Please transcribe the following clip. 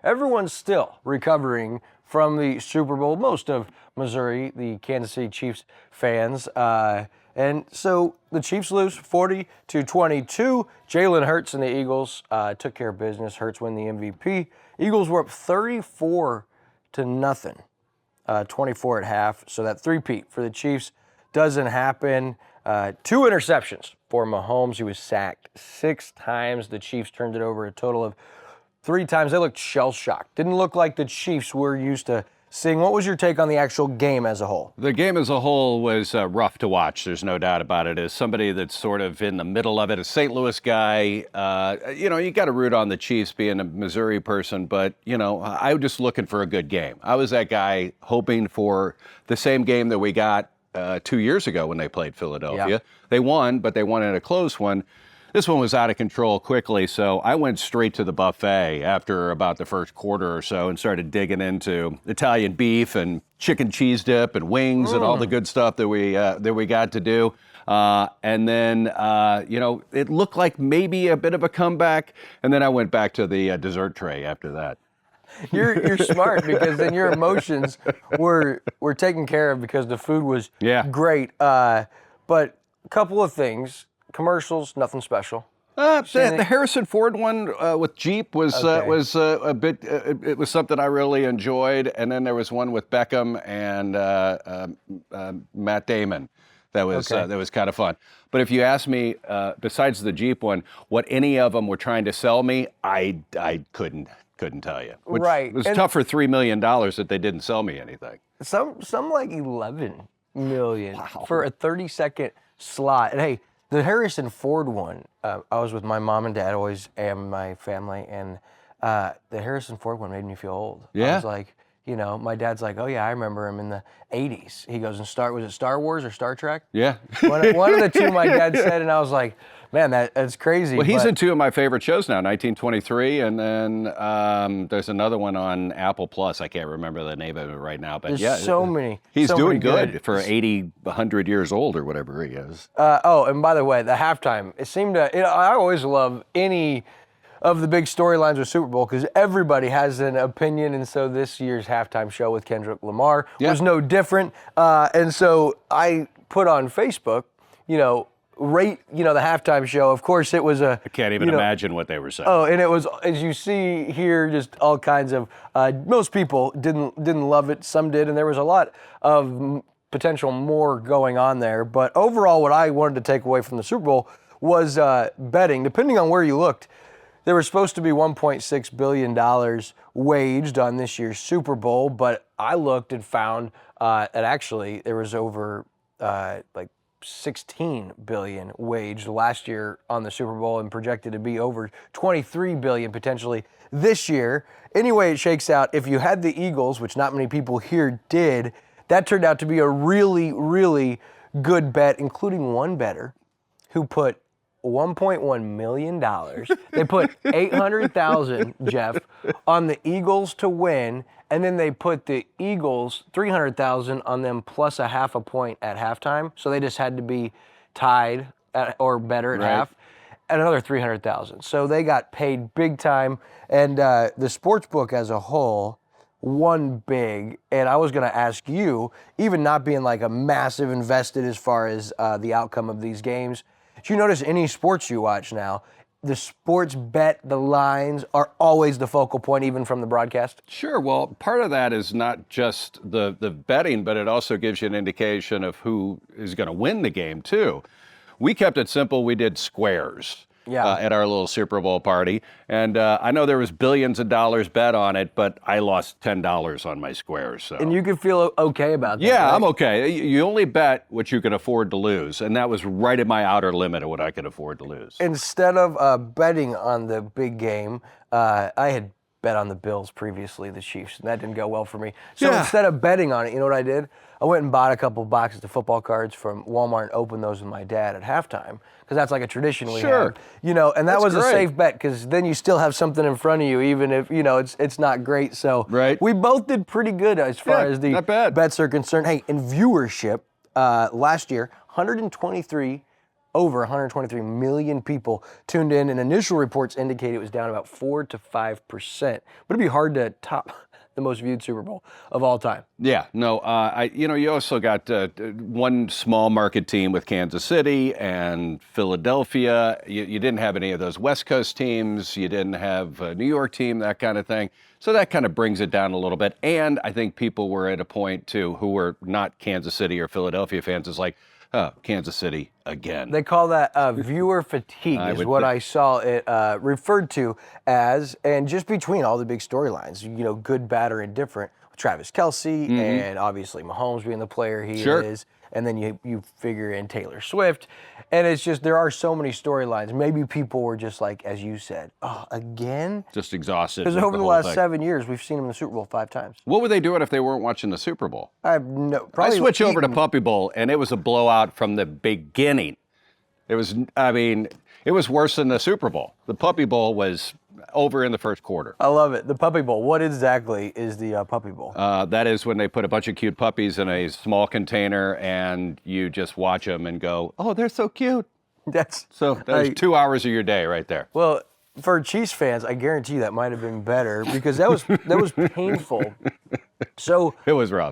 everyone's still recovering from the Super Bowl. Most of Missouri, the Kansas City Chiefs fans. And so the Chiefs lose 40-22. Jalen Hurts and the Eagles took care of business. Hurts win the MVP. Eagles were up 34-0, 24 at half. So that three-peat for the Chiefs doesn't happen. 2 interceptions for Mahomes. He was sacked 6 times. The Chiefs turned it over a total of 3 times. They looked shell-shocked. Didn't look like the Chiefs were used to seeing. What was your take on the actual game as a whole? The game as a whole was rough to watch. There's no doubt about it. As somebody that's sort of in the middle of it, a St. Louis guy, you got to root on the Chiefs being a Missouri person, but, I was just looking for a good game. I was that guy hoping for the same game that we got 2 years ago when they played Philadelphia. Yeah. They won, but they won in a close one. This one was out of control quickly, so I went straight to the buffet after about the first quarter or so and started digging into Italian beef and chicken cheese dip and wings and all the good stuff that we got to do. And then, it looked like maybe a bit of a comeback, and then I went back to the dessert tray after that. You're smart, because then your emotions were taken care of because the food was great. But a couple of things. Commercials, nothing special. The Harrison Ford one with Jeep was a bit. It was something I really enjoyed, and then there was one with Beckham and Matt Damon that was kind of fun. But if you ask me, besides the Jeep one, what any of them were trying to sell me, I couldn't tell you. It was tough for $3 million that they didn't sell me anything. Some like $11 million for a 30-second slot. And hey, the Harrison Ford one, I was with my mom and dad, always am my family, and the Harrison Ford one made me feel old. Yeah. I was like, my dad's like, oh yeah, I remember him in the 80s. He goes, was it Star Wars or Star Trek? Yeah. One of the two my dad said, and I was like, man, that's crazy. Well, he's in 2 of my favorite shows now, 1923, and then there's another one on Apple Plus. I can't remember the name of it right now, but there's so many. He's so doing many good for 80, 100 years old or whatever he is. And by the way, the halftime, it seemed to, I always love any of the big storylines with Super Bowl because everybody has an opinion, and so this year's halftime show with Kendrick Lamar was no different. And so I put on Facebook, rate, the halftime show. Of course, it was I can't even imagine what they were saying. Oh, and it was, as you see here, just all kinds of, most people didn't love it. Some did, and there was a lot of potential more going on there. But overall, what I wanted to take away from the Super Bowl was betting. Depending on where you looked, there was supposed to be $1.6 billion waged on this year's Super Bowl, but I looked and found that actually there was over like $16 billion waged last year on the Super Bowl and projected to be over $23 billion potentially this year. Anyway, it shakes out. If you had the Eagles, which not many people here did, that turned out to be a really, really good bet, including one bettor who put $1.1 million. They put $800,000, Jeff, on the Eagles to win, and then they put the Eagles $300,000 on them plus a half a point at halftime. So they just had to be tied or better at half, and another $300,000. So they got paid big time, and the sports book as a whole won big. And I was going to ask you, even not being like a massive invested as far as the outcome of these games, do you notice any sports you watch now, the sports bet, the lines are always the focal point, even from the broadcast? Sure. Well, part of that is not just the betting, but it also gives you an indication of who is going to win the game, too. We kept it simple. We did squares. At our little Super Bowl party. And I know there was billions of dollars bet on it, but I lost $10 on my squares. So. And you can feel okay about that, Yeah, right? I'm okay. You only bet what you can afford to lose, and that was right at my outer limit of what I could afford to lose. Instead of betting on the big game, I had bet on the Bills previously, the Chiefs, and that didn't go well for me. So instead of betting on it, you know what I did? I went and bought a couple boxes of football cards from Walmart and opened those with my dad at halftime, because that's like a tradition we have. And that was a safe bet, because then you still have something in front of you, even if, it's not great. So we both did pretty good as far as the bets are concerned. Hey, in viewership, last year, 123 over 123 million people tuned in, and initial reports indicate it was down about 4 to 5%. But it'd be hard to top the most viewed Super Bowl of all time. Yeah, no, you also got one small market team with Kansas City and Philadelphia. You didn't have any of those West Coast teams. You didn't have a New York team, that kind of thing. So that kind of brings it down a little bit. And I think people were at a point, too, who were not Kansas City or Philadelphia fans, is like, oh, Kansas City again. They call that viewer fatigue is what I saw it referred to as, and just between all the big storylines, good, bad, or indifferent, with Travis Kelce and obviously Mahomes being the player he is, and then you figure in Taylor Swift, and it's just there are so many storylines. Maybe people were just like, as you said, oh, again? Just exhausted. Because over the last 7 years, we've seen them in the Super Bowl 5 times. What were they doing if they weren't watching the Super Bowl? I have no. Probably I switched over to Puppy Bowl, and it was a blowout from the beginning. It was worse than the Super Bowl. The Puppy Bowl was over in the first quarter. I love it. The Puppy Bowl. What exactly is the Puppy Bowl? That is when they put a bunch of cute puppies in a small container, and you just watch them and go, oh, they're so cute. That's 2 hours of your day right there. Well, for Chiefs fans, I guarantee you that might have been better because that was painful. So it was rough.